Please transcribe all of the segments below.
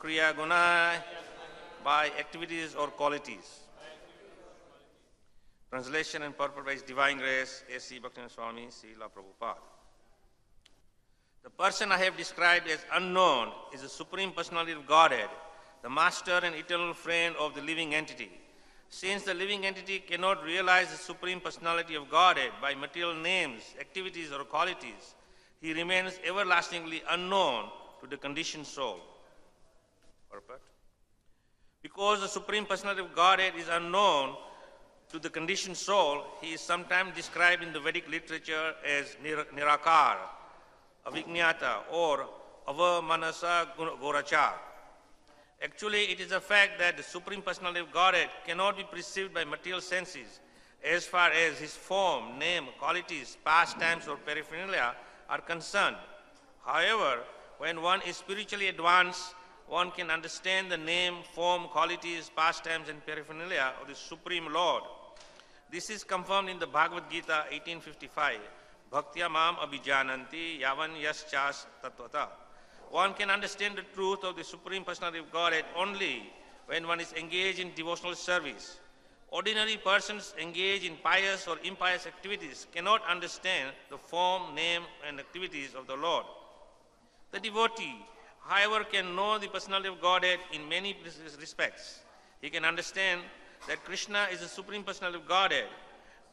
Kriya Guna, by activities or qualities. Translation and purport by His Divine Grace, A.C. Bhaktivinoda Swami, Srila Prabhupada. The person I have described as unknown is the Supreme Personality of Godhead, the Master and eternal friend of the living entity. Since the living entity cannot realize the Supreme Personality of Godhead by material names, activities, or qualities, he remains everlastingly unknown to the conditioned soul. Purport. Because the Supreme Personality of Godhead is unknown to the conditioned soul, he is sometimes described in the Vedic literature as Nirakar, Avijñata, or Avamanasa Gorachar. Actually, it is a fact that the Supreme Personality of Godhead cannot be perceived by material senses as far as his form, name, qualities, pastimes, or paraphernalia are concerned. However, when one is spiritually advanced, one can understand the name, form, qualities, pastimes, and paraphernalia of the Supreme Lord. This is confirmed in the Bhagavad Gita 18:55. Bhaktya mam abhijananti yavan yaschas tatvata. One can understand the truth of the Supreme Personality of Godhead only when one is engaged in devotional service. Ordinary persons engaged in pious or impious activities cannot understand the form, name, and activities of the Lord. The devotee, however, can know the Personality of Godhead in many respects. He can understand that Krishna is the Supreme Personality of Godhead,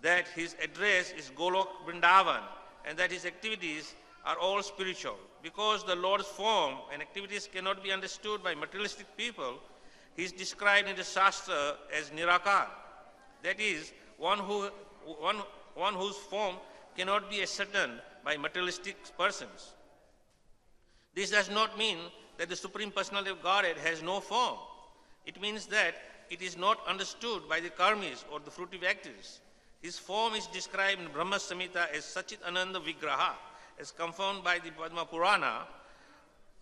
that his address is Golok Vrindavan, and that his activities are all spiritual. Because the Lord's form and activities cannot be understood by materialistic people, he is described in the Shastra as Nirakar. That is, one whose form cannot be ascertained by materialistic persons. This does not mean that the Supreme Personality of Godhead has no form. It means that it is not understood by the karmis or the fruitive actors. His form is described in Brahma Samhita as Sachit Ananda Vigraha, as confirmed by the Padma Purana,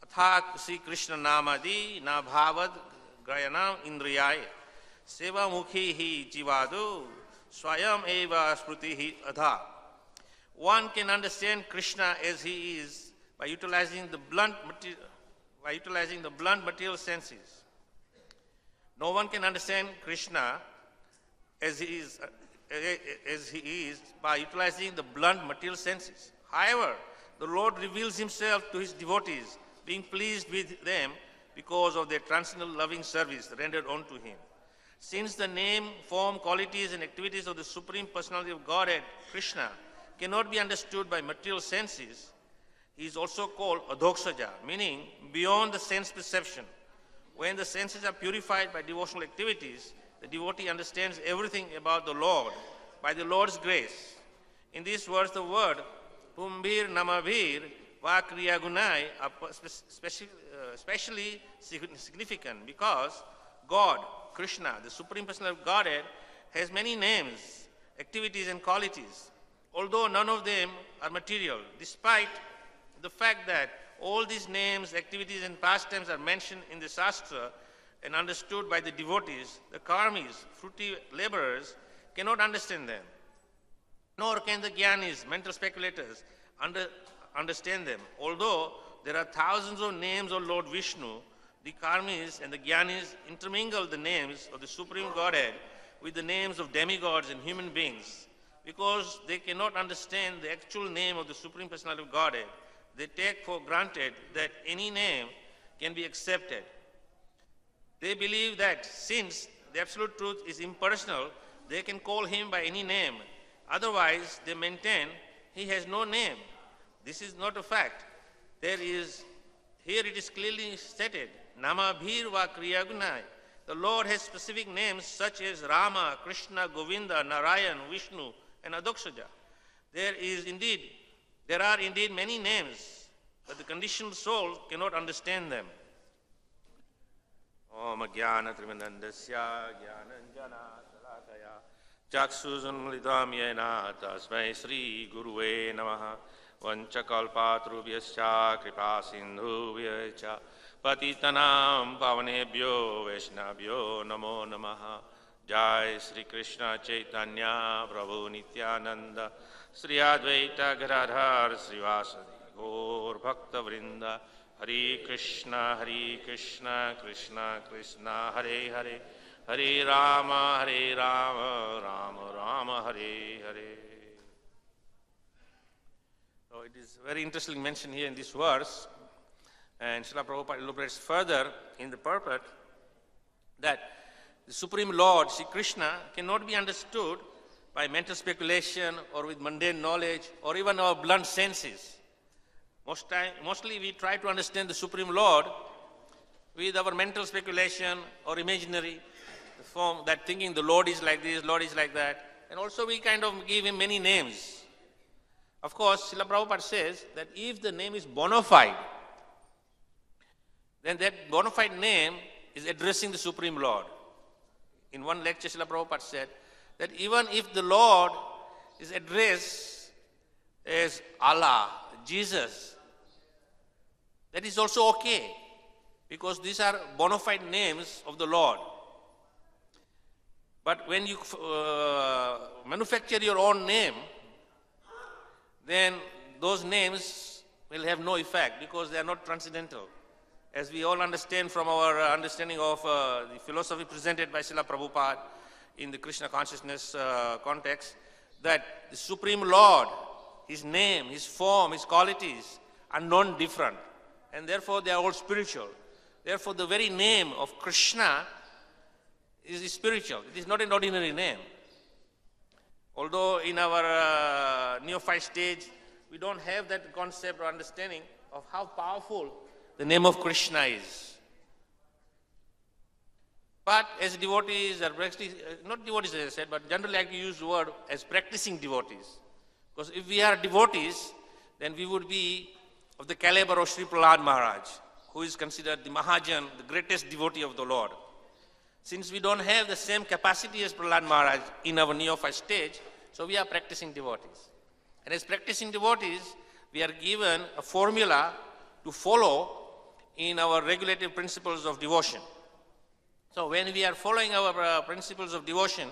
Athak Sri Krishna Namadi Na Bhavad Grayanam Indriyaya Seva Mukhi Hi Jivadu Swayam Eva Spruti Hi Adha. One can understand Krishna as he is by utilizing the blunt material senses. No one can understand Krishna as he is by utilizing the blunt material senses. However, the Lord reveals himself to his devotees, being pleased with them because of their transcendental loving service rendered unto him. Since the name, form, qualities, and activities of the Supreme Personality of Godhead, Krishna, cannot be understood by material senses, he is also called Adhoksaja, meaning beyond the sense perception. When the senses are purified by devotional activities, the devotee understands everything about the Lord by the Lord's grace. In this verse, the word Pumbir Namabhir Va Kriya Gunai are especially significant because God, Krishna, the Supreme Personality of Godhead, has many names, activities, and qualities, although none of them are material. Despite the fact that all these names, activities, and pastimes are mentioned in the Shastra and understood by the devotees, the karmis, fruity laborers, cannot understand them. Nor can the jnanis, mental speculators, understand them. Although there are thousands of names of Lord Vishnu, the karmis and the jnanis intermingle the names of the Supreme Godhead with the names of demigods and human beings. Because they cannot understand the actual name of the Supreme Personality of Godhead, they take for granted that any name can be accepted. They believe that since the Absolute Truth is impersonal, they can call him by any name. Otherwise, they maintain he has no name. This is not a fact. Here it is clearly stated, Namabhir va Kriyagunai. The Lord has specific names such as Rama, Krishna, Govinda, Narayan, Vishnu, and Adhoksaja. There are indeed many names, but the conditioned soul cannot understand them. Om Jnana Trimanandasya Jnananjana Salakaya Chakshuzunmulidam Yena Tasmai Sri Guruve Namaha Vanchakalpatrubhyascha Kripa Sindhubhyacha Patitanam Pavanebhyo Vaishnavyo Namo Namaha. Jai Sri Krishna Chaitanya Prabhu Nityananda Sri Advaita Gadadhar Srivasadi Gaur Bhakta Vrinda Hare Krishna, Krishna Krishna, Hare Hare, Hare Rama, Rama Rama, Hare Hare. So it is very interesting mentioned here in this verse, and Srila Prabhupada elaborates further in the purport that the Supreme Lord, Sri Krishna, cannot be understood by mental speculation or with mundane knowledge or even our blunt senses. Mostly we try to understand the Supreme Lord with our mental speculation or imaginary form, that thinking the Lord is like this, Lord is like that. And also we kind of give him many names. Of course, Srila Prabhupada says that if the name is bona fide, then that bona fide name is addressing the Supreme Lord. In one lecture, Srila Prabhupada said that even if the Lord is addressed as Allah, Jesus, that is also okay, because these are bona fide names of the Lord. But when you manufacture your own name, then those names will have no effect because they are not transcendental. As we all understand from our understanding of the philosophy presented by Srila Prabhupada in the Krishna consciousness context, that the Supreme Lord, his name, his form, his qualities are non-different, and therefore they are all spiritual. Therefore the very name of Krishna is spiritual. It is not an ordinary name. Although in our neophyte stage, we don't have that concept or understanding of how powerful the name of Krishna is. But as devotees, or not devotees as I said, but generally I like to use the word as practicing devotees. Because if we are devotees, then we would be of the caliber of Sri Prahlad Maharaj, who is considered the Mahajan, the greatest devotee of the Lord. Since we don't have the same capacity as Prahlad Maharaj in our neophyte stage, so we are practicing devotees. And as practicing devotees, we are given a formula to follow in our regulative principles of devotion. So when we are following our principles of devotion,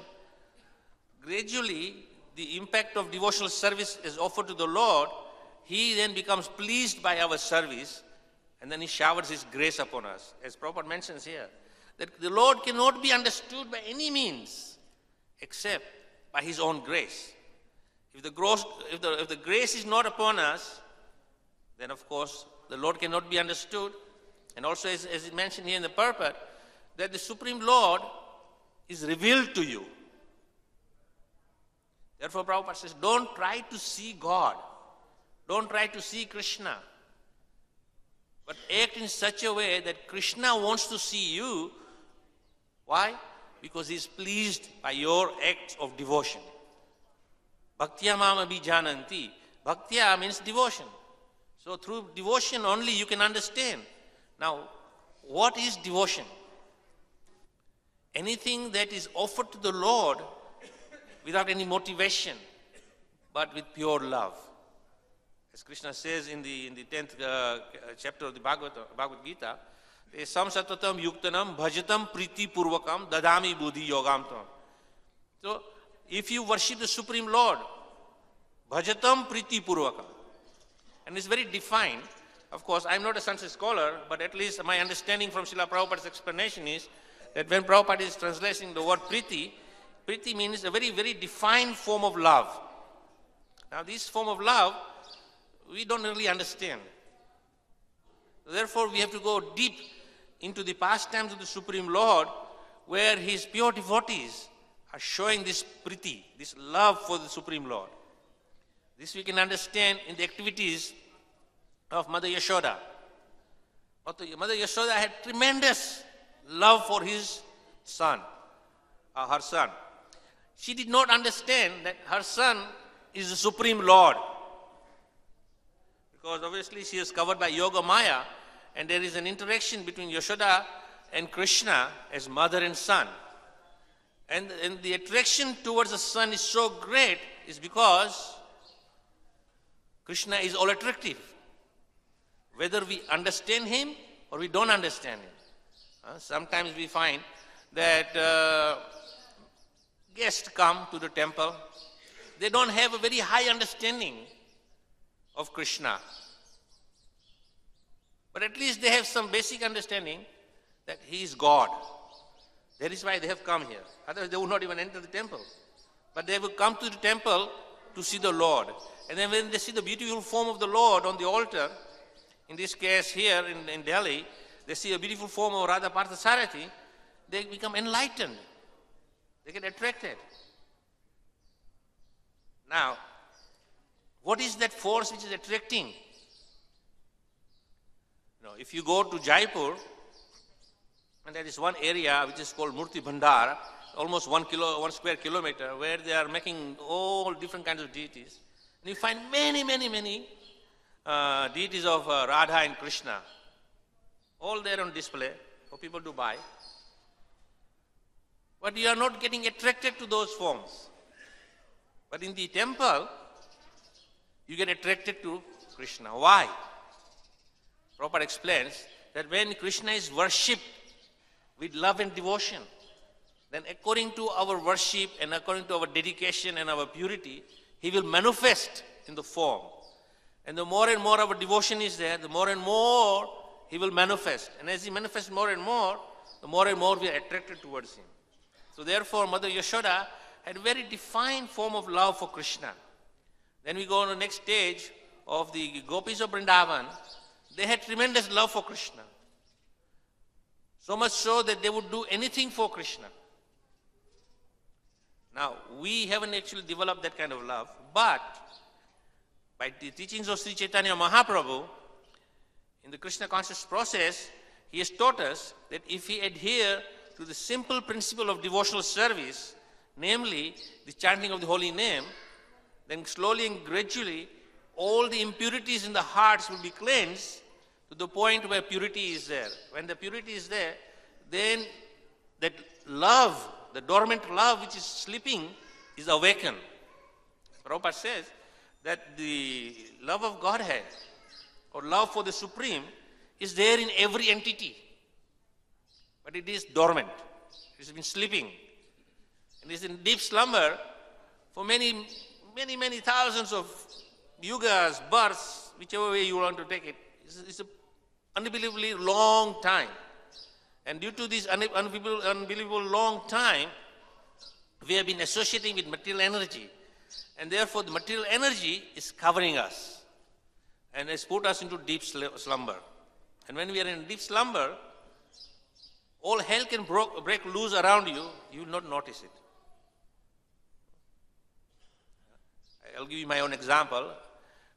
gradually the impact of devotional service is offered to the Lord. He then becomes pleased by our service, and then he showers his grace upon us. As Prabhupada mentions here, that the Lord cannot be understood by any means except by his own grace. If the grace is not upon us, then of course the Lord cannot be understood. And also as it mentioned here in the purport, that the Supreme Lord is revealed to you. Therefore Prabhupada says, don't try to see God. Don't try to see Krishna. But act in such a way that Krishna wants to see you. Why? Because he is pleased by your acts of devotion. Bhaktya mam abhijananti. Bhaktya means devotion. So through devotion only you can understand. Now, what is devotion? Anything that is offered to the Lord without any motivation, but with pure love. As Krishna says in the 10th chapter of the Bhagavad Gita, Sam satatam yuktanam bhajatam priti purvakam dadami buddhi yogam tam. So, if you worship the Supreme Lord, bhajatam priti purvakam. And it's very defined. Of course, I'm not a Sanskrit scholar, but at least my understanding from Srila Prabhupada's explanation is that when Prabhupada is translating the word priti, priti means a very, very defined form of love. Now, this form of love, we don't really understand. Therefore, we have to go deep into the pastimes of the Supreme Lord, where his pure devotees are showing this priti, this love for the Supreme Lord. This we can understand in the activities of Mother Yashoda. Mother Yashoda had tremendous love for his son, her son. She did not understand that her son is the Supreme Lord. Because obviously she is covered by Yoga Maya, and there is an interaction between Yashoda and Krishna as mother and son. And the attraction towards the son is so great is because Krishna is all attractive. Whether we understand him or we don't understand him. Sometimes we find that guests come to the temple. They don't have a very high understanding of Krishna. But at least they have some basic understanding that He is God. That is why they have come here. Otherwise they would not even enter the temple. But they will come to the temple to see the Lord. And then when they see the beautiful form of the Lord on the altar, in this case here in Delhi, they see a beautiful form of Radha Parthasarathi, they become enlightened. They get attracted. Now, what is that force which is attracting? If you go to Jaipur, and there is one area which is called Murti Bhandar, almost 1 square kilometer, where they are making all different kinds of deities. And you find many deities of Radha and Krishna, all there on display for people to buy. But you are not getting attracted to those forms. But in the temple, you get attracted to Krishna. Why? Prabhupada explains that when Krishna is worshipped with love and devotion, then according to our worship and according to our dedication and our purity, He will manifest in the form. And the more and more our devotion is there, the more and more He will manifest. And as He manifests more and more, the more and more we are attracted towards Him. So therefore, Mother Yashoda had a very defined form of love for Krishna. Then we go on the next stage of the Gopis of Vrindavan. They had tremendous love for Krishna. So much so that they would do anything for Krishna. Now, we haven't actually developed that kind of love, but by the teachings of Sri Chaitanya Mahaprabhu, in the Krishna conscious process, he has taught us that if we adhere to the simple principle of devotional service, namely the chanting of the holy name, then slowly and gradually all the impurities in the hearts will be cleansed to the point where purity is there. When the purity is there, then that love, the dormant love which is sleeping, is awakened. Prabhupada says that the love of Godhead or love for the Supreme is there in every entity. But it is dormant. It has been sleeping. It is in deep slumber for many thousands of yugas, births, whichever way you want to take it. It's an unbelievably long time. And due to this unbelievable long time, we have been associating with material energy. And therefore the material energy is covering us and has put us into deep slumber. And when we are in deep slumber, all hell can break loose around you, you will not notice it. I'll give you my own example.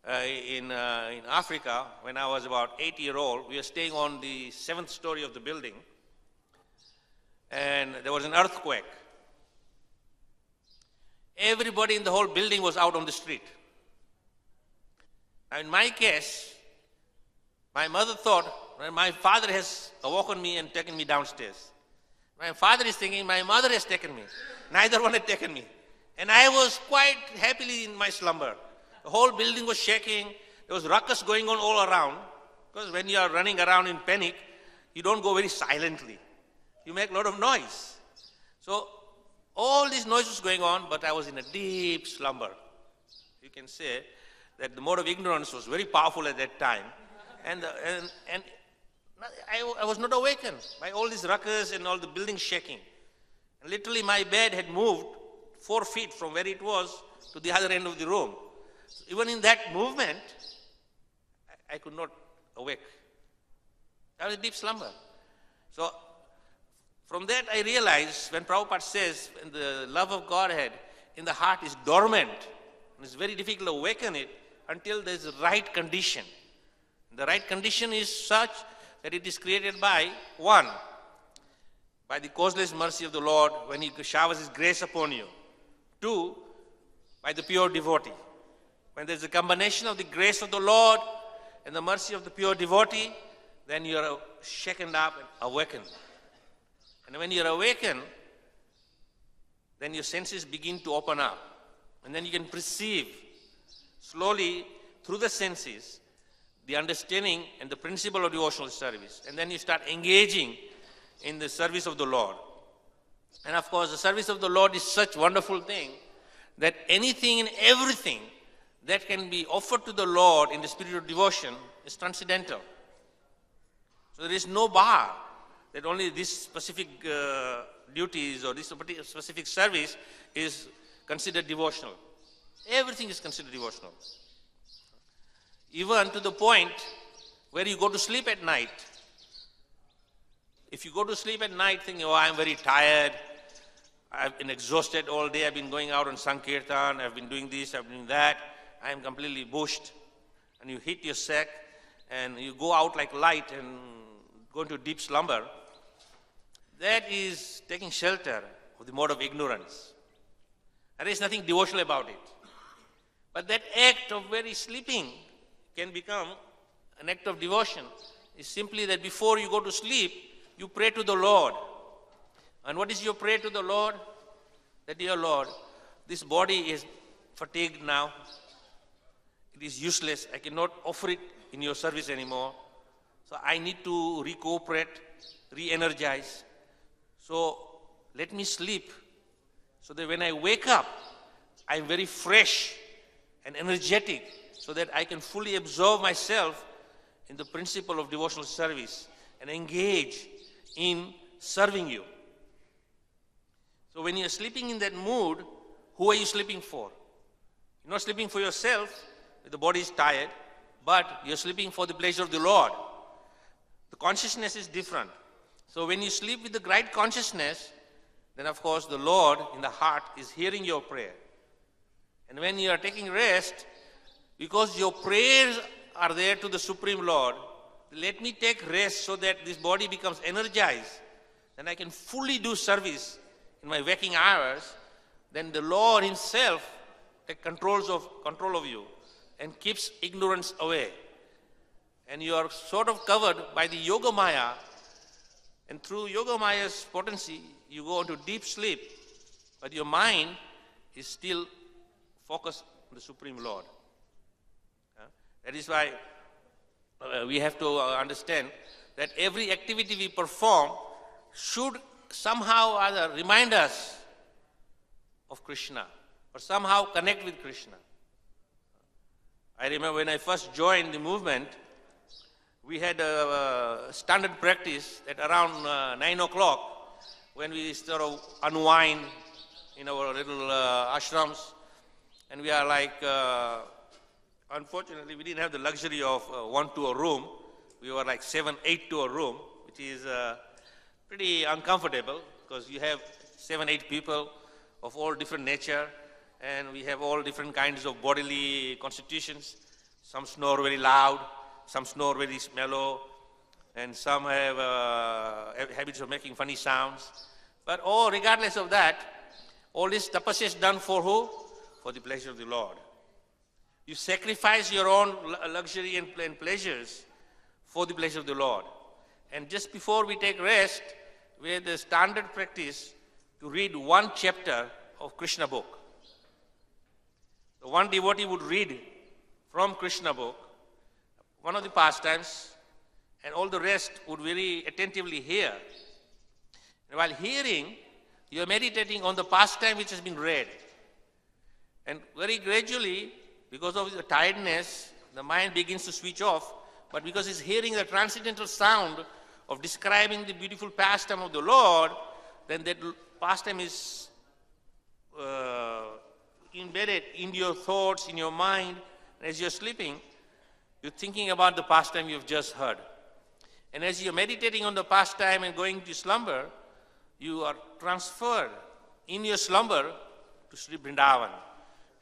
In Africa, when I was about 8-year-old, we were staying on the 7th story of the building, and there was an earthquake. Everybody in the whole building was out on the street. Now, in my case, my mother thought, well, my father has awoken me and taken me downstairs. My father is thinking, my mother has taken me. Neither one had taken me. And I was quite happily in my slumber. The whole building was shaking. There was ruckus going on all around. Because when you are running around in panic, you don't go very silently. You make a lot of noise. So all this noise was going on, but I was in a deep slumber. You can say that the mode of ignorance was very powerful at that time. And I was not awakened by all this ruckus and all the building shaking. And literally my bed had moved 4 feet from where it was to the other end of the room. So even in that movement, I could not awake. I was in deep slumber. So from that I realized when Prabhupada says when the love of Godhead in the heart is dormant, and it's very difficult to awaken it until there is the right condition. The right condition is such that it is created by, 1, by the causeless mercy of the Lord when He showers His grace upon you. 2, by the pure devotee. When there is a combination of the grace of the Lord and the mercy of the pure devotee, then you are shaken up and awakened. And when you are awakened, then your senses begin to open up. And then you can perceive slowly through the senses the understanding and the principle of devotional service. And then you start engaging in the service of the Lord. And of course, the service of the Lord is such a wonderful thing that anything and everything that can be offered to the Lord in the spirit of devotion is transcendental. So there is no bar that only this specific duties or this specific service is considered devotional. Everything is considered devotional. Even to the point where you go to sleep at night. If you go to sleep at night thinking, oh, I'm very tired, I've been exhausted all day, I've been going out on Sankirtan, I've been doing this, I've been doing that, I am completely bushed, and you hit your sack, and you go out like light and go into deep slumber, that is taking shelter of the mode of ignorance. There is nothing devotional about it. But that act of very sleeping can become an act of devotion. It's simply that before you go to sleep, you pray to the Lord. And what is your prayer to the Lord? That, dear Lord, this body is fatigued now. It is useless. I cannot offer it in your service anymore. So I need to recuperate, re-energize. So let me sleep so that when I wake up, I'm very fresh and energetic so that I can fully absorb myself in the principle of devotional service and engage in serving you. So when you're sleeping in that mood, who are you sleeping for? You're not sleeping for yourself, the body is tired, but you're sleeping for the pleasure of the Lord. The consciousness is different. So when you sleep with the right consciousness, then of course the Lord in the heart is hearing your prayer. And when you are taking rest, because your prayers are there to the Supreme Lord, let me take rest so that this body becomes energized, and I can fully do service in my waking hours, then the Lord himself takes control of you and keeps ignorance away. And you are sort of covered by the Yoga Maya, and through Yoga Maya's potency, you go into deep sleep, but your mind is still focused on the Supreme Lord. That is why we have to understand that every activity we perform should somehow or other remind us of Krishna or somehow connect with Krishna. I remember when I first joined the movement, we had a standard practice at around 9 o'clock when we sort of unwind in our little ashrams, and we are like, unfortunately, we didn't have the luxury of one to a room. We were like 7, 8 to a room, which is pretty uncomfortable because you have 7, 8 people of all different nature, and we have all different kinds of bodily constitutions. Some snore very loud, some snore very mellow, and some have habits of making funny sounds. But regardless of that, all this tapasya is done for who? For the pleasure of the Lord. You sacrifice your own luxury and pleasures for the pleasure of the Lord. And just before we take rest, we have the standard practice to read one chapter of Krishna book. So one devotee would read from Krishna book, one of the pastimes, and all the rest would very attentively hear. And while hearing, you are meditating on the pastime which has been read. And very gradually, because of the tiredness, the mind begins to switch off, but because it's hearing the transcendental sound of describing the beautiful pastime of the Lord, then that pastime is embedded in your thoughts, in your mind. And as you're sleeping, you're thinking about the pastime you've just heard. And as you're meditating on the pastime and going to slumber, you are transferred in your slumber to Sri Vrindavan.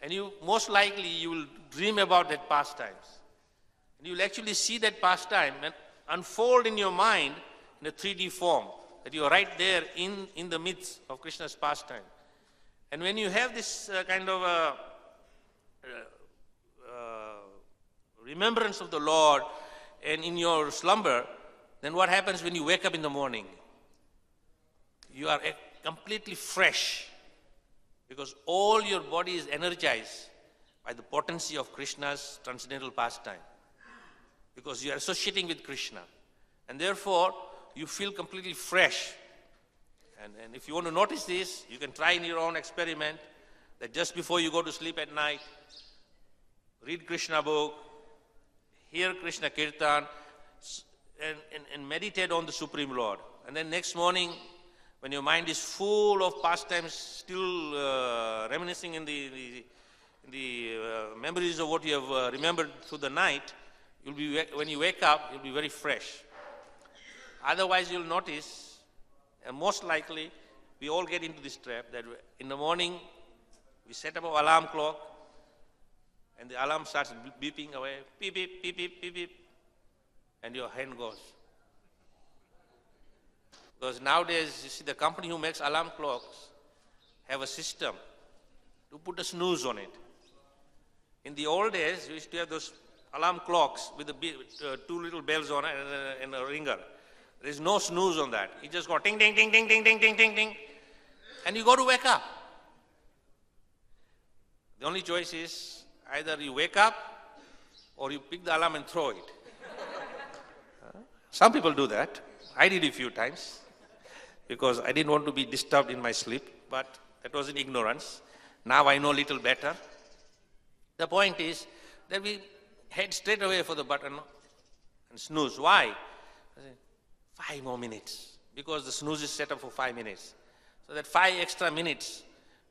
And you most likely you will dream about that pastimes. And you will actually see that pastime and unfold in your mind in a 3D form, that you are right there in the midst of Krishna's pastime. And when you have this kind of remembrance of the Lord and in your slumber, then what happens when you wake up in the morning? You are completely fresh, because all your body is energized by the potency of Krishna's transcendental pastime, because you are associating with Krishna. And therefore, you feel completely fresh. And if you want to notice this, you can try in your own experiment that just before you go to sleep at night, read Krishna book, hear Krishna Kirtan, and meditate on the Supreme Lord. And then next morning, when your mind is full of pastimes, still reminiscing in the memories of what you have remembered through the night, when you wake up, you'll be very fresh. Otherwise, you'll notice, and most likely, we all get into this trap that in the morning, we set up our alarm clock, and the alarm starts beeping away, beep, beep, beep, beep, beep, beep, and your hand goes. Because nowadays, you see, the company who makes alarm clocks have a system to put a snooze on it. In the old days, we used to have those alarm clocks with two little bells on it and a ringer. There is no snooze on that. You just go ting, ting, ting, ting, ting, ting, ting, ting, ting, and you go to wake up. The only choice is either you wake up or you pick the alarm and throw it. Some people do that. I did it a few times because I didn't want to be disturbed in my sleep, but that was in ignorance. Now I know a little better. The point is that we head straight away for the button and snooze. Why? 5 more minutes. Because the snooze is set up for 5 minutes. So that 5 extra minutes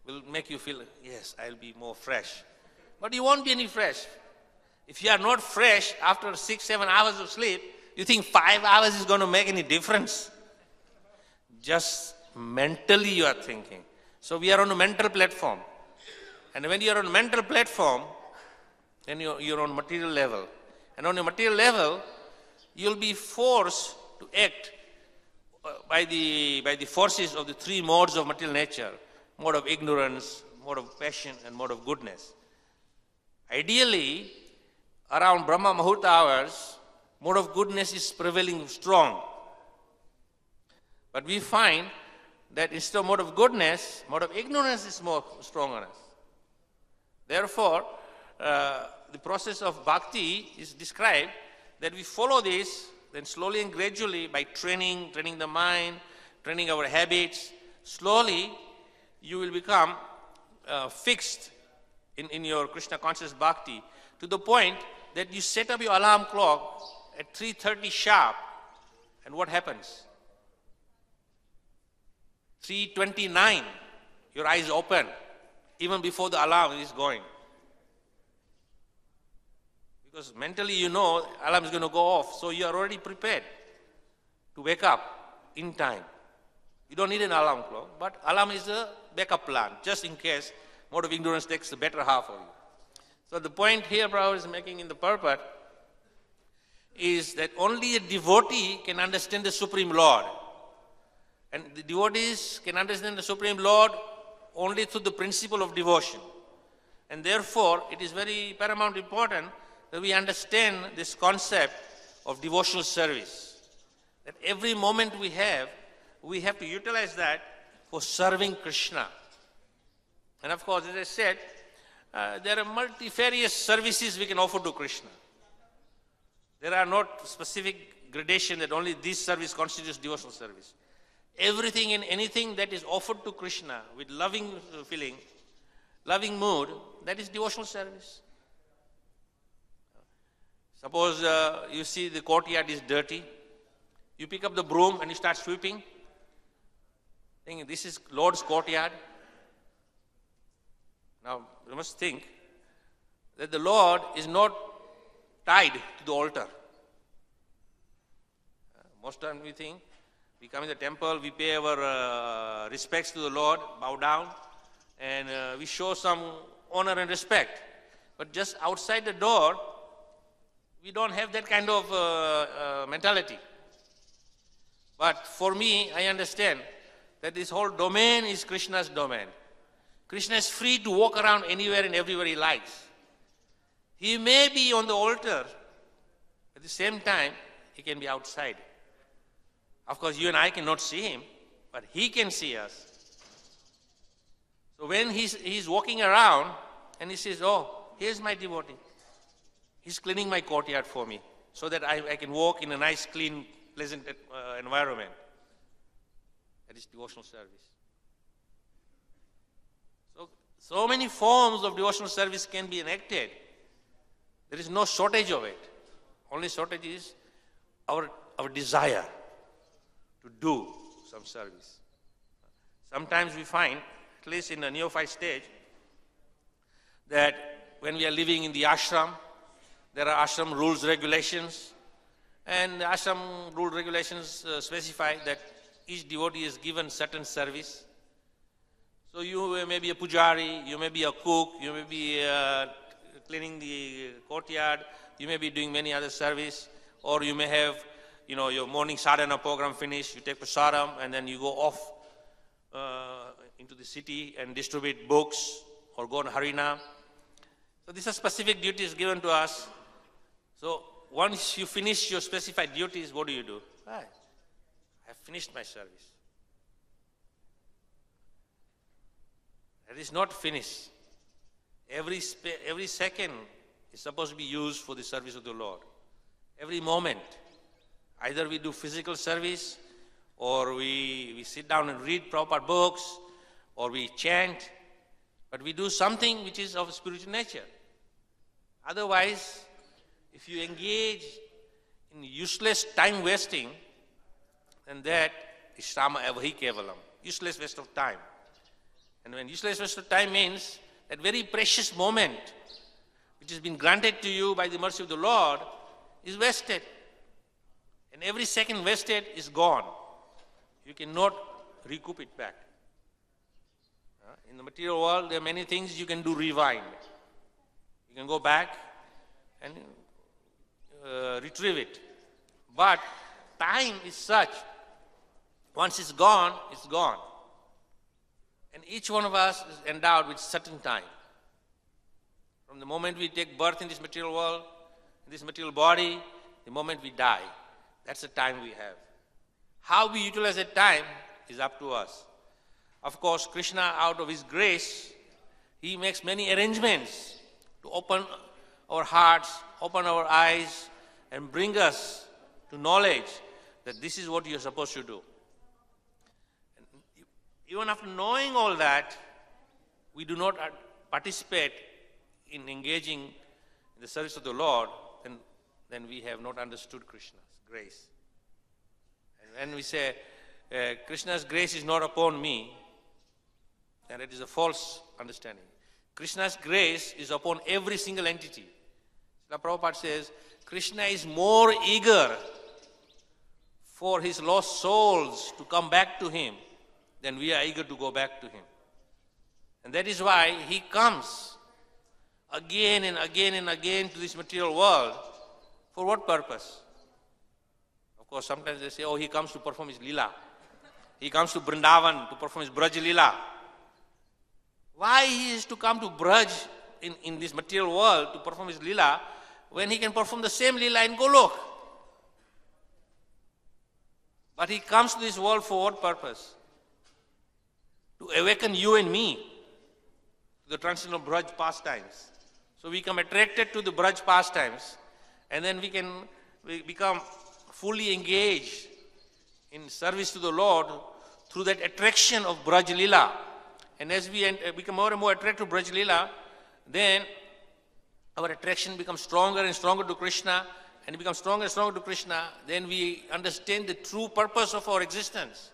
will make you feel, yes, I'll be more fresh. But you won't be any fresh. If you are not fresh after 6-7 hours of sleep, you think 5 hours is going to make any difference? Just mentally you are thinking. So we are on a mental platform. And when you are on a mental platform, then you're on material level. And on a material level, you'll be forced to act by the forces of the 3 modes of material nature. Mode of ignorance, mode of passion, and mode of goodness. Ideally, around Brahma Muhurta hours, mode of goodness is prevailing strong. But we find that instead of mode of goodness, mode of ignorance is more strong on us. Therefore, the process of bhakti is described that we follow this, then slowly and gradually by training the mind, training our habits, slowly you will become fixed in your Krishna conscious bhakti to the point that you set up your alarm clock at 3:30 sharp, and what happens? 3:29, your eyes open, even before the alarm is going. Because mentally you know alarm is going to go off, so you are already prepared to wake up in time. You don't need an alarm clock, but alarm is a backup plan, just in case mode of ignorance takes the better half of you. So the point here Prabhupada is making in the purport is that only a devotee can understand the Supreme Lord. And the devotees can understand the Supreme Lord only through the principle of devotion. And therefore, it is very paramount important that we understand this concept of devotional service. That every moment we have to utilize that for serving Krishna. And of course, as I said, there are multifarious services we can offer to Krishna. There are not specific gradation that only this service constitutes devotional service. Everything and anything that is offered to Krishna with loving feeling, loving mood, that is devotional service. Suppose you see the courtyard is dirty, you pick up the broom and you start sweeping, thinking this is Lord's courtyard. Now, you must think that the Lord is not tied to the altar. Most times we think, we come in the temple, we pay our respects to the Lord, bow down, and we show some honor and respect. But just outside the door, we don't have that kind of mentality. But for me, I understand that this whole domain is Krishna's domain. Krishna is free to walk around anywhere and everywhere he likes. He may be on the altar, at the same time, he can be outside. Of course, you and I cannot see him, but he can see us. So when he's walking around and he says, oh, here's my devotee. He's cleaning my courtyard for me so that I can walk in a nice, clean, pleasant environment. That is devotional service. So many forms of devotional service can be enacted. There is no shortage of it. Only shortage is our our desire to do some service. Sometimes we find, at least in the neophyte stage, that when we are living in the ashram, there are ashram rules, regulations, and the ashram rule regulations specify that each devotee is given certain service. So you may be a pujari, you may be a cook, you may be cleaning the courtyard, you may be doing many other service, or you may have, your morning sadhana program finished, you take prasadam, and then you go off into the city and distribute books or go on Harinam. So these are specific duties given to us. So once you finish your specified duties, what do? I have finished my service. That is not finished. Every second is supposed to be used for the service of the Lord. Every moment. Either we do physical service, or we sit down and read proper books, or we chant, but we do something which is of spiritual nature. Otherwise, if you engage in useless time wasting, then that is shrama avahi kevalam, useless waste of time. And when useless waste of time means that very precious moment which has been granted to you by the mercy of the Lord is wasted. And every second wasted is gone. You cannot recoup it back. In the material world, there are many things you can do rewind. You can go back and retrieve it. But time is such, once it's gone, it's gone. And each one of us is endowed with certain time. From the moment we take birth in this material world, in this material body, the moment we die, that's the time we have. How we utilize that time is up to us. Of course, Krishna, out of his grace, he makes many arrangements to open our hearts, open our eyes, and bring us to knowledge that this is what you are supposed to do. And even after knowing all that, we do not participate in engaging in the service of the Lord, then we have not understood Krishna's grace. And when we say, Krishna's grace is not upon me, then it is a false understanding. Krishna's grace is upon every single entity. Srila Prabhupada says, Krishna is more eager for his lost souls to come back to him than we are eager to go back to him. And that is why he comes again and again and again to this material world. For what purpose? Of course, sometimes they say, he comes to perform his lila. He comes to Vrindavan to perform his Braj lila. Why he is to come to Braj in this material world to perform his lila when he can perform the same lila in Golok? But he comes to this world for what purpose? To awaken you and me to the transcendental Braj pastimes. So we become attracted to the Braj pastimes, and then we become fully engaged in service to the Lord through that attraction of Braj lila. And as we become more and more attracted to Braj lila, then our attraction becomes stronger and stronger to Krishna, and it becomes stronger and stronger to Krishna. Then we understand the true purpose of our existence,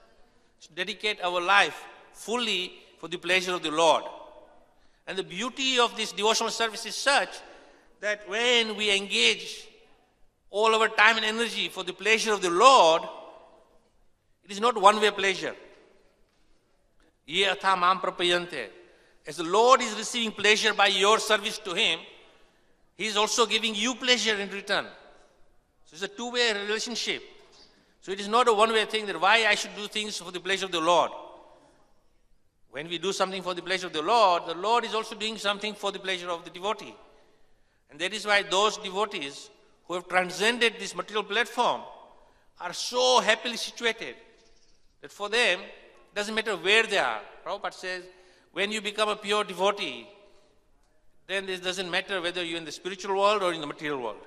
to dedicate our life fully for the pleasure of the Lord. And the beauty of this devotional service is such that when we engage all our time and energy for the pleasure of the Lord, it is not one-way pleasure. Ye atha mam prapayante. As the Lord is receiving pleasure by your service to him, he is also giving you pleasure in return. So it's a two-way relationship. So it is not a one-way thing that why I should do things for the pleasure of the Lord. When we do something for the pleasure of the Lord is also doing something for the pleasure of the devotee. And that is why those devotees who have transcended this material platform are so happily situated that for them, it doesn't matter where they are. Prabhupada says, when you become a pure devotee, then it doesn't matter whether you're in the spiritual world or in the material world.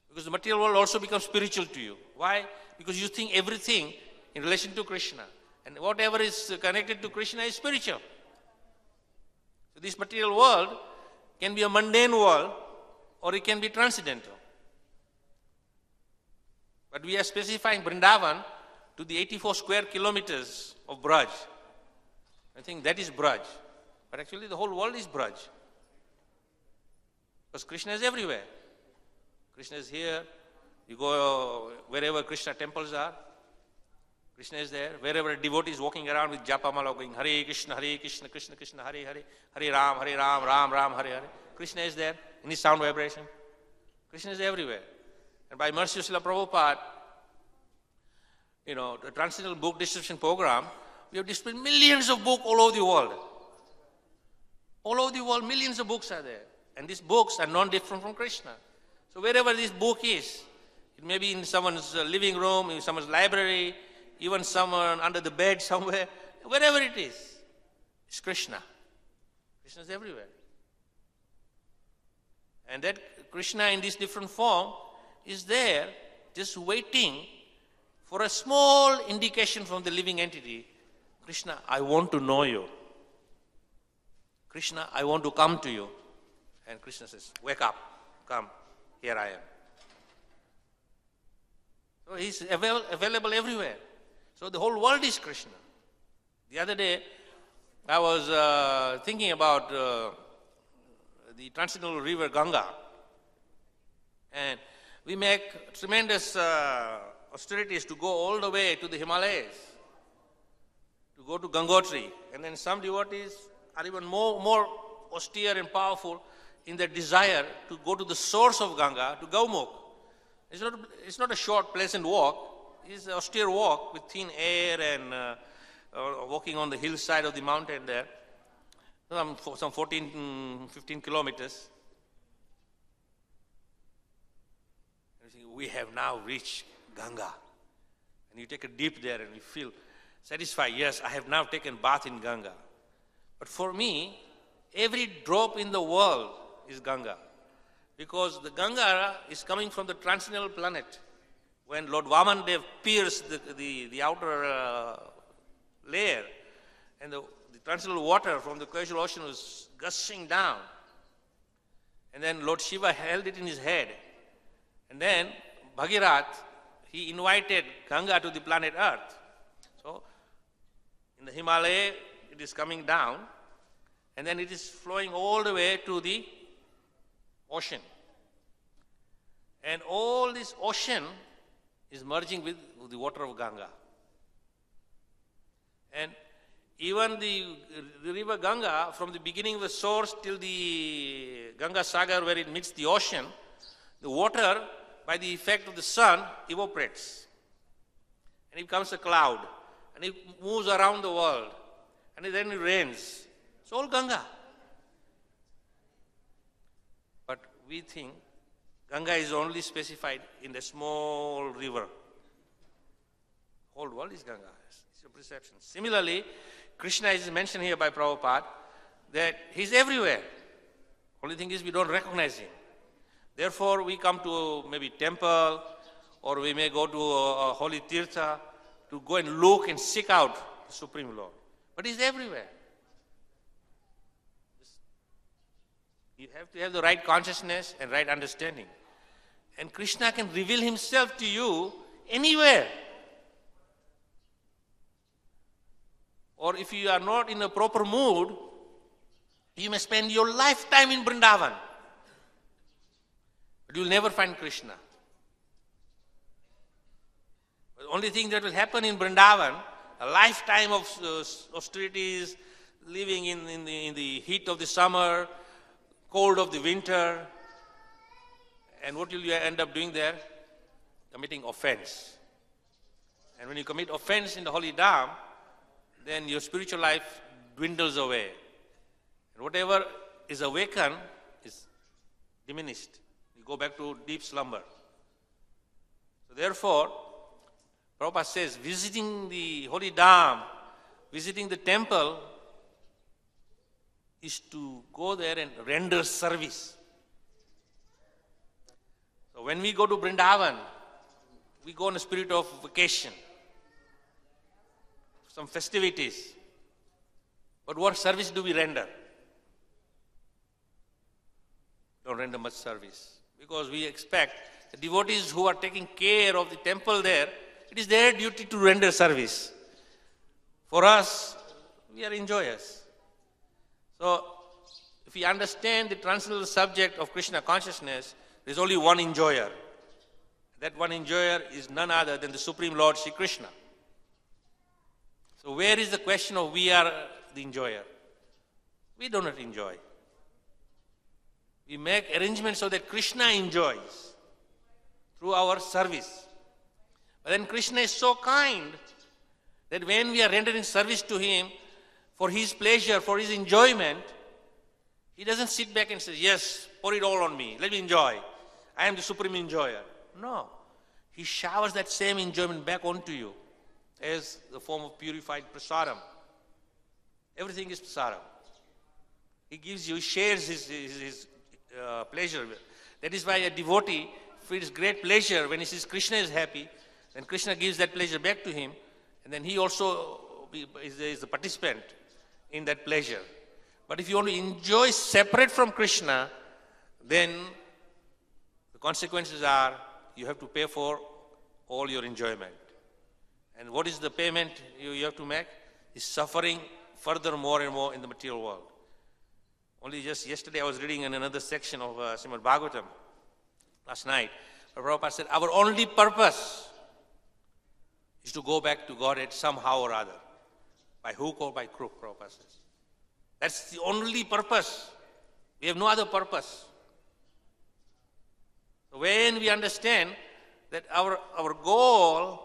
Because the material world also becomes spiritual to you. Why? Because you think everything in relation to Krishna. And whatever is connected to Krishna is spiritual. So this material world can be a mundane world or it can be transcendental. But we are specifying Vrindavan to the 84 square kilometers of Braj. I think that is Braj. But actually the whole world is Braj. Because Krishna is everywhere. Krishna is here. You go wherever Krishna temples are, Krishna is there. Wherever a devotee is walking around with Japamala going Hare Krishna, Krishna Krishna, Hare Hare, Hare Ram, Ram Ram, Hare Hare. Krishna is there in his sound vibration. Krishna is everywhere. And by mercy of Srila Prabhupada, the Transcendental Book Distribution Program, we have distributed millions of books all over the world. All over the world, millions of books are there. And these books are non-different from Krishna. So wherever this book is, it may be in someone's living room, in someone's library, even someone under the bed somewhere, wherever it is, it's Krishna. Krishna is everywhere. And that Krishna in this different form is there just waiting for a small indication from the living entity. Krishna, I want to know you. Krishna, I want to come to you. And Krishna says, wake up, come, here I am. So he's available everywhere. So the whole world is Krishna. The other day, I was thinking about the transcendental river Ganga. And we make tremendous austerities to go all the way to the Himalayas, to go to Gangotri. And then some devotees are even more austere and powerful in their desire to go to the source of Ganga, to Gaumukh. It's not a short, pleasant walk. It's an austere walk with thin air and walking on the hillside of the mountain there. Some 14, 15 kilometers. We have now reached Ganga. And you take a dip there and you feel satisfied. Yes, I have now taken bath in Ganga. But for me, every drop in the world is Ganga. Because the Ganga is coming from the transcendental planet. When Lord Vamandev pierced the outer layer, and the transcendental water from the causal ocean was gushing down. And then Lord Shiva held it in his head. And then Bhagirath, he invited Ganga to the planet Earth. So, in the Himalaya, it is coming down, and then it is flowing all the way to the ocean. And all this ocean is merging with the water of Ganga. And even the river Ganga, from the beginning of the source till the Ganga Sagar where it meets the ocean, the water, by the effect of the sun, evaporates. And it becomes a cloud. And it moves around the world. And then it rains. It's all Ganga. But we think Ganga is only specified in the small river. Whole world is Ganga. It's a perception. Similarly, Krishna is mentioned here by Prabhupada that he's everywhere. Only thing is we don't recognize him. Therefore, we come to maybe temple, or we may go to a holy tirtha to go and look and seek out the Supreme Lord. But he's everywhere. You have to have the right consciousness and right understanding. And Krishna can reveal himself to you anywhere. Or if you are not in a proper mood, you may spend your lifetime in Vrindavan. But you will never find Krishna. The only thing that will happen in Vrindavan, a lifetime of austerities, living in the heat of the summer, cold of the winter, and what will you end up doing there? Committing offense. And when you commit offense in the holy dham, then your spiritual life dwindles away. And whatever is awakened is diminished. You go back to deep slumber. So therefore, Prabhupada says, visiting the holy dham, visiting the temple, is to go there and render service. So when we go to Vrindavan, we go in a spirit of vacation, some festivities. But what service do we render? Don't render much service. Because we expect the devotees who are taking care of the temple there, it is their duty to render service. For us, we are enjoyers. So, if we understand the transcendental subject of Krishna consciousness, there is only one enjoyer. That one enjoyer is none other than the Supreme Lord Sri Krishna. So where is the question of we are the enjoyer? We do not enjoy. We make arrangements so that Krishna enjoys through our service. But then Krishna is so kind that when we are rendering service to him for his pleasure, for his enjoyment, he doesn't sit back and say, yes, pour it all on me, let me enjoy. I am the supreme enjoyer. No. He showers that same enjoyment back onto you as the form of purified prasadam. Everything is prasadam. He gives you, shares his pleasure. That is why a devotee feels great pleasure when he sees Krishna is happy, then Krishna gives that pleasure back to him, and then he also is the participant in that pleasure. But if you want to enjoy separate from Krishna, then the consequences are you have to pay for all your enjoyment. And what is the payment you have to make? Is suffering further more and more in the material world. Only just yesterday I was reading in another section of Srimad Bhagavatam last night. Prabhupada said, our only purpose is to go back to Godhead somehow or other. By hook or by crook, Prabhupada says. That's the only purpose. We have no other purpose. So when we understand that our goal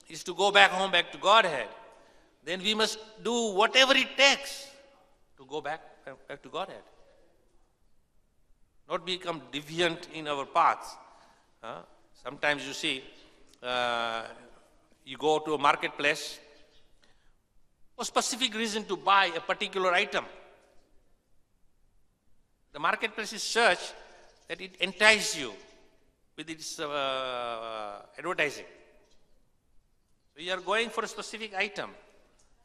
is to go back home, back to Godhead, then we must do whatever it takes to go back to Godhead. Not become deviant in our paths. Sometimes you see, you go to a marketplace for specific reason to buy a particular item. The marketplace is such that it entices you with its advertising. So you are going for a specific item,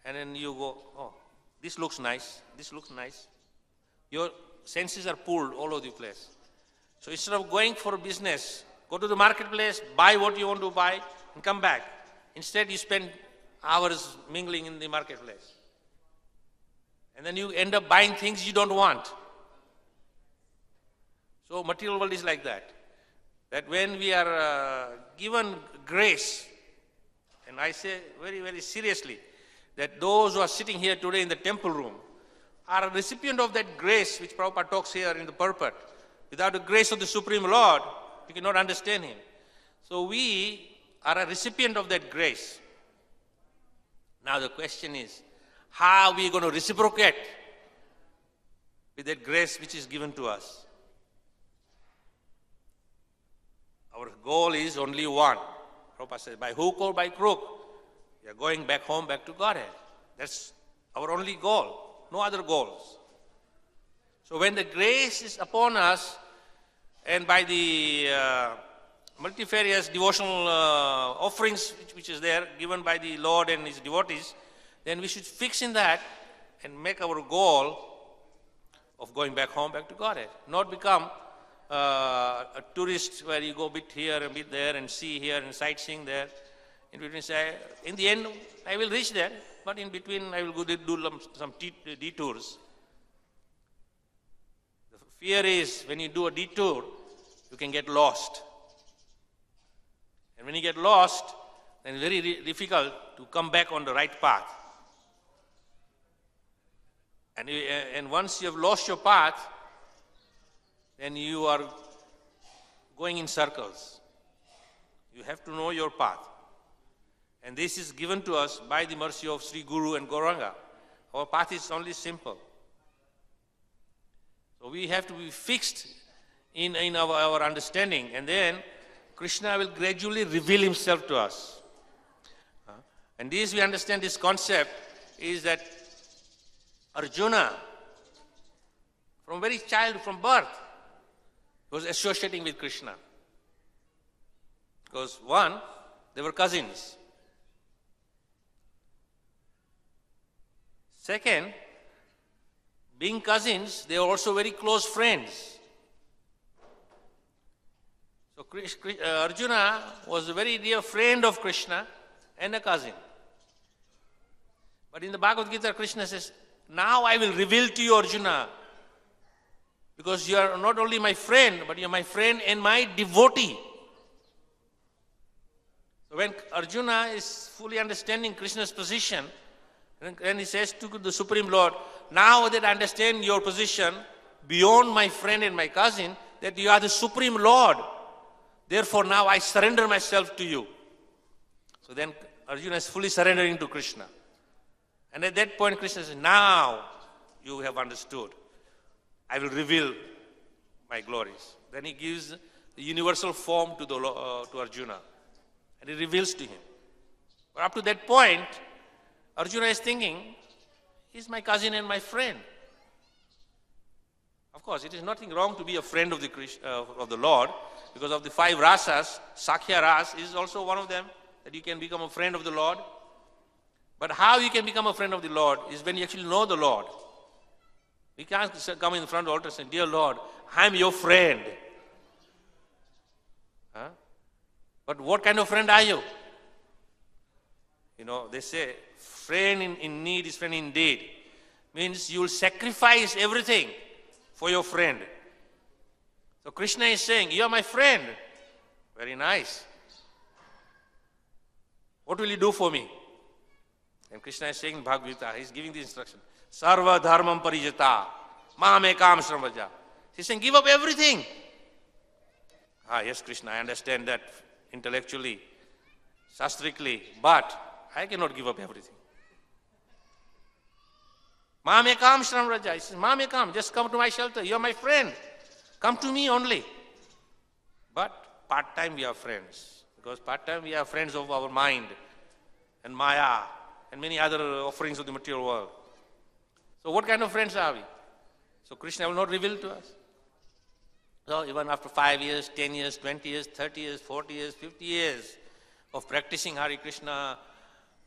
and then you go, oh, this looks nice, this looks nice. Your senses are pulled all over the place. So instead of going for business, go to the marketplace, buy what you want to buy, and come back. Instead, you spend hours mingling in the marketplace. And then you end up buying things you don't want. So material world is like that. That when we are given grace, and I say very, very seriously, that those who are sitting here today in the temple room are a recipient of that grace which Prabhupada talks here in the purport. Without the grace of the Supreme Lord, you cannot understand him. So we are a recipient of that grace. Now the question is, how are we going to reciprocate with that grace which is given to us? Our goal is only one. Prabhupada says, by hook or by crook, we are going back home, back to Godhead. That's our only goal, no other goals. So when the grace is upon us, and by the multifarious devotional offerings which is there, given by the Lord and his devotees, then we should fix in that and make our goal of going back home, back to Godhead. Not become a tourist where you go a bit here, a bit there, and see here and sightseeing there. In between, say, in the end, I will reach there, but in between, I will go do some detours. The fear is when you do a detour, you can get lost. And when you get lost, then it's very difficult to come back on the right path. And once you have lost your path, then you are going in circles. You have to know your path. And this is given to us by the mercy of Sri Guru and Gauranga. Our path is only simple. So we have to be fixed in our understanding, and then Krishna will gradually reveal himself to us. And this, we understand this concept, is that Arjuna, from very child, from birth, was associating with Krishna. Because one, they were cousins. Second, being cousins, they were also very close friends. So Arjuna was a very dear friend of Krishna and a cousin. But in the Bhagavad Gita, Krishna says, now I will reveal to you, Arjuna, because you are not only my friend, but you are my friend and my devotee. So when Arjuna is fully understanding Krishna's position, and he says to the Supreme Lord, now that I understand your position beyond my friend and my cousin, that you are the Supreme Lord, therefore now I surrender myself to you. So then Arjuna is fully surrendering to Krishna. And at that point Krishna says, now you have understood. I will reveal my glories. Then he gives the universal form to Arjuna. And he reveals to him. But up to that point, Arjuna is thinking, he's my cousin and my friend. Of course, it is nothing wrong to be a friend of the Lord, because of the 5 rasas, Sakhya Ras is also one of them, that you can become a friend of the Lord. But how you can become a friend of the Lord is when you actually know the Lord. We can't come in front of the altar and say, dear Lord, I'm your friend. Huh? But what kind of friend are you? You know, they say, friend in need is friend indeed. Means you will sacrifice everything for your friend. So Krishna is saying, you are my friend. Very nice. What will you do for me? And Krishna is saying in Bhagavad Gita, he is giving the instruction, Sarva dharmam parijata, mamekam shramaja. He is saying, give up everything. Yes, Krishna, I understand that intellectually, shastrically, but I cannot give up everything. Mamekam shramraja. He says, Mamekam, just come to my shelter. You are my friend. Come to me only. But part-time we are friends. Because part-time we are friends of our mind and Maya and many other offerings of the material world. So what kind of friends are we? So Krishna will not reveal to us. So even after 5 years, 10 years, 20 years, 30 years, 40 years, 50 years of practicing Hare Krishna,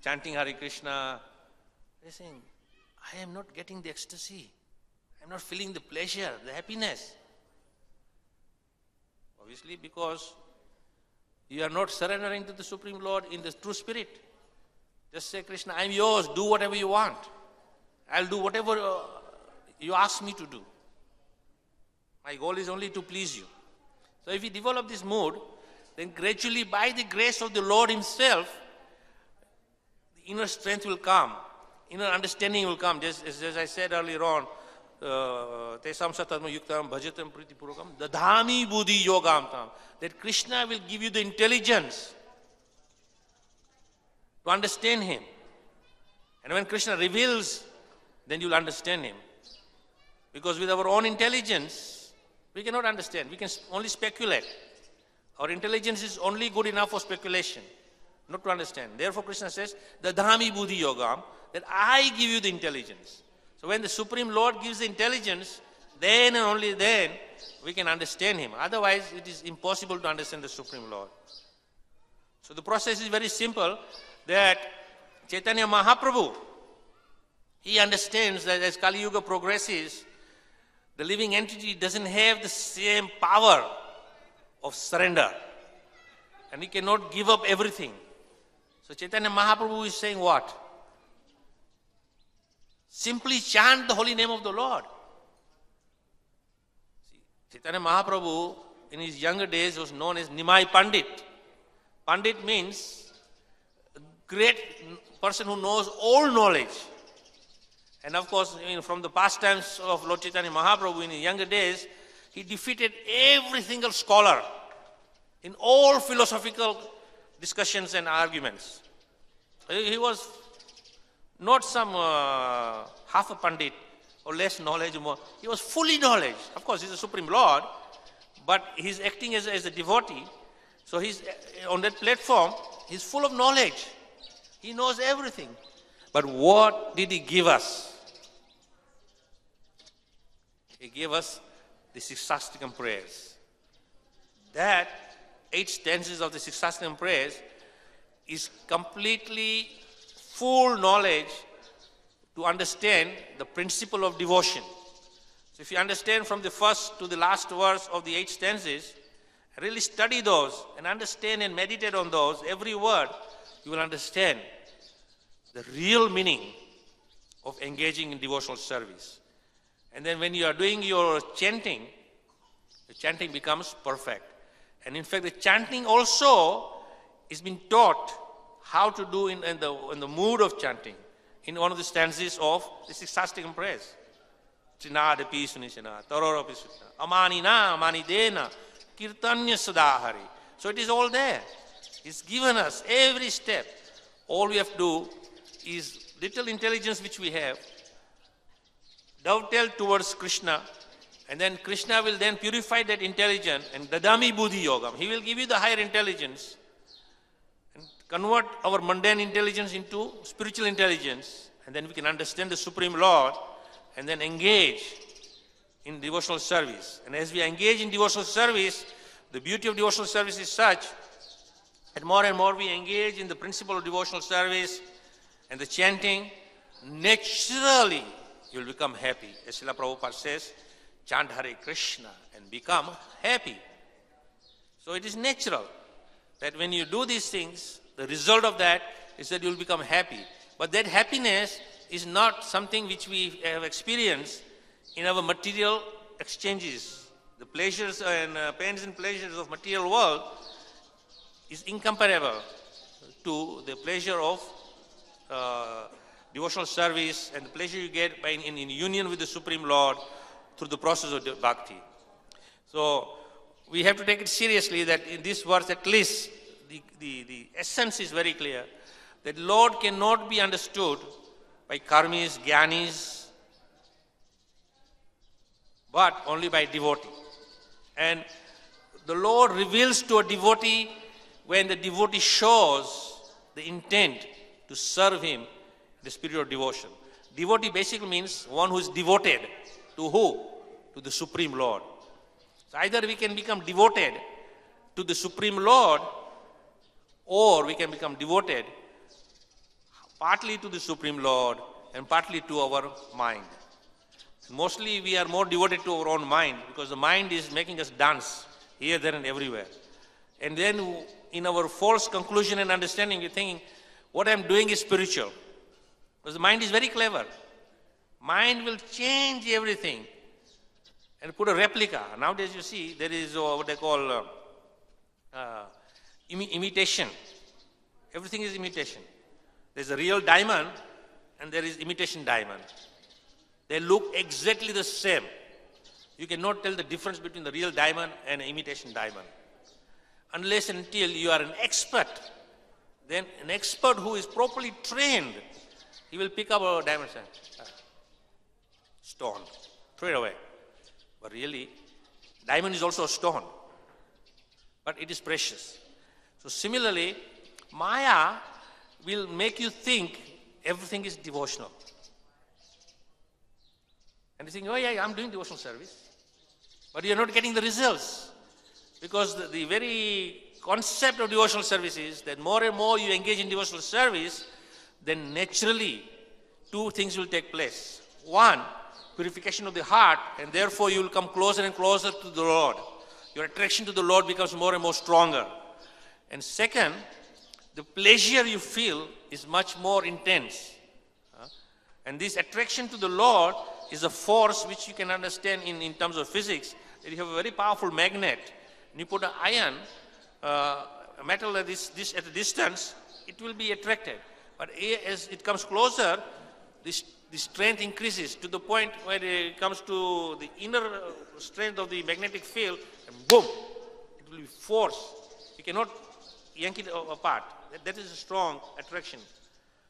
chanting Hare Krishna, they're saying, I am not getting the ecstasy. I am not feeling the pleasure, the happiness. Obviously because you are not surrendering to the Supreme Lord in the true spirit. Just say, Krishna, I am yours, do whatever you want. I'll do whatever you ask me to do. My goal is only to please you. So if we develop this mood, then gradually by the grace of the Lord himself, the inner strength will come, inner understanding will come. Just as I said earlier on, tesam satatma yuktam bhajatam pritipurukam dadhami buddhi yogam tam. That Krishna will give you the intelligence to understand him. And when Krishna reveals, then you'll understand him. Because with our own intelligence, we cannot understand. We can only speculate. Our intelligence is only good enough for speculation, not to understand. Therefore, Krishna says, Dadhami buddhi yogam, that I give you the intelligence. So when the Supreme Lord gives the intelligence, then and only then we can understand him. Otherwise, it is impossible to understand the Supreme Lord. So the process is very simple, that Chaitanya Mahaprabhu, he understands that as Kali Yuga progresses, the living entity doesn't have the same power of surrender. And he cannot give up everything. So Chaitanya Mahaprabhu is saying what? Simply chant the holy name of the Lord. See, Chaitanya Mahaprabhu in his younger days was known as Nimai Pandit. Pandit means a great person who knows all knowledge. And of course, from the pastimes of Lord Chaitanya Mahaprabhu in his younger days, he defeated every single scholar in all philosophical discussions and arguments. He was not some half a pandit or less knowledge. He was fully knowledge. Of course, he's the Supreme Lord, but he's acting as a devotee. So he's on that platform, he's full of knowledge. He knows everything. But what did he give us? He gave us the Sixastikam prayers. That 8 stanzas of the Sixastikam prayers is completely full knowledge to understand the principle of devotion. So if you understand from the first to the last verse of the 8 stanzas, Really study those and understand and meditate on those. Every word, you will understand the real meaning of engaging in devotional service. And then when you are doing your chanting, the chanting becomes perfect. And in fact, the chanting also is being taught how to do in the mood of chanting. In one of the stanzas of the Sixastikam prayers. Trinadapi sunishana, tarorapi sunishana, amanina, amanidena, kirtanya sadahari. So it is all there. It's given us every step. All we have to do is little intelligence which we have, dovetail towards Krishna, and then Krishna will then purify that intelligence, and dadami buddhi yogam. He will give you the higher intelligence and convert our mundane intelligence into spiritual intelligence, and then we can understand the Supreme Lord and then engage in devotional service. And as we engage in devotional service, the beauty of devotional service is such that more and more we engage in the principle of devotional service and the chanting, naturally you will become happy. As Srila Prabhupada says, chant Hare Krishna and become happy. So it is natural that when you do these things, the result of that is that you will become happy. But that happiness is not something which we have experienced in our material exchanges. The pleasures and pains and pleasures of material world is incomparable to the pleasure of devotional service and the pleasure you get by in union with the Supreme Lord through the process of bhakti. So we have to take it seriously that in this verse at least the essence is very clear, that Lord cannot be understood by karmis, jnanis, but only by devotee. And the Lord reveals to a devotee when the devotee shows the intent to serve him in the spirit of devotion. Devotee basically means one who is devoted to who? To the Supreme Lord. So either we can become devoted to the Supreme Lord, or we can become devoted partly to the Supreme Lord and partly to our mind. Mostly we are more devoted to our own mind because the mind is making us dance here, there and everywhere. And then in our false conclusion and understanding, we're thinking, what I'm doing is spiritual. Because the mind is very clever. Mind will change everything and put a replica. Nowadays you see, there is what they call imitation. Everything is imitation. There's a real diamond and there is imitation diamond. They look exactly the same. You cannot tell the difference between the real diamond and an imitation diamond. Unless and until you are an expert. Then an expert who is properly trained, he will pick up a diamond and stone, throw it away. But really, diamond is also a stone. But it is precious. So similarly, Maya will make you think everything is devotional. And you think, oh yeah, I'm doing devotional service. But you're not getting the results. Because the very concept of devotional service is that more and more you engage in devotional service, then naturally two things will take place. One, purification of the heart, and therefore you will come closer and closer to the Lord. Your attraction to the Lord becomes more and more stronger. And second, the pleasure you feel is much more intense. And this attraction to the Lord is a force which you can understand in terms of physics. That you have a very powerful magnet. And you put an iron, a metal at this at a distance, it will be attracted. But as it comes closer, the strength increases to the point where it comes to the inner strength of the magnetic field, and boom, it will be force. You cannot yank it apart. That is a strong attraction.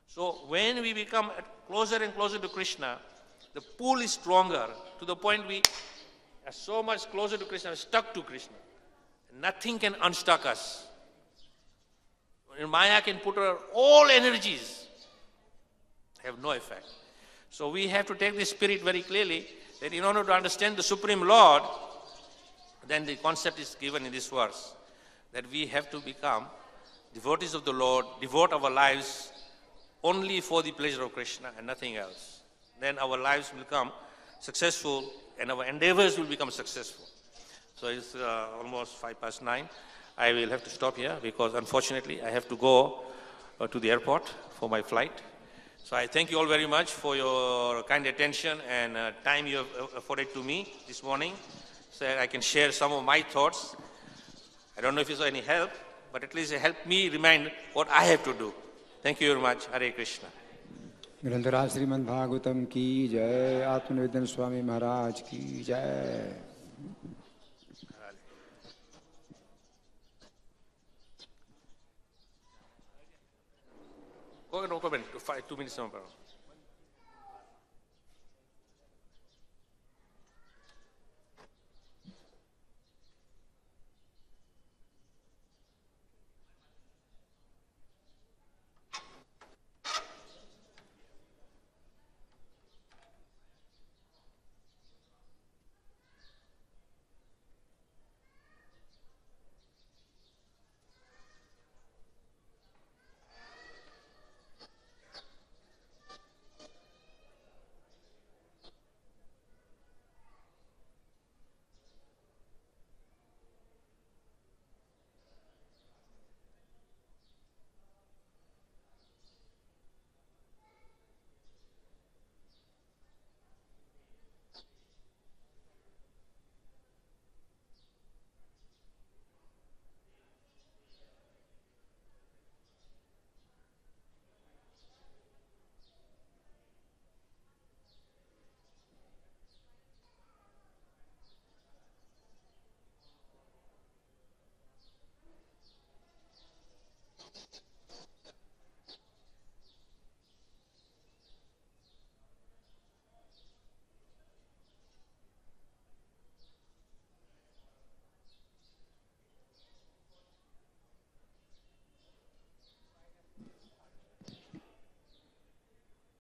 So when we become closer and closer to Krishna, the pull is stronger to the point we are so much closer to Krishna, stuck to Krishna. Nothing can unstuck us. Maya can put her all energies, have no effect. So we have to take this spirit very clearly, that in order to understand the Supreme Lord, then the concept is given in this verse, that we have to become devotees of the Lord, devote our lives only for the pleasure of Krishna and nothing else. Then our lives will become successful and our endeavors will become successful. So it's almost 9:05. I will have to stop here because unfortunately I have to go to the airport for my flight. So I thank you all very much for your kind attention and time you have afforded to me this morning so that I can share some of my thoughts. I don't know if it's any help, but at least it helped me remind what I have to do. Thank you very much. Hare Krishna. ग्रंथराज Shrimad Bhagavatam की जय, आत्मनिवेदन स्वामी महाराज की जय। Go ahead, 2 minutes.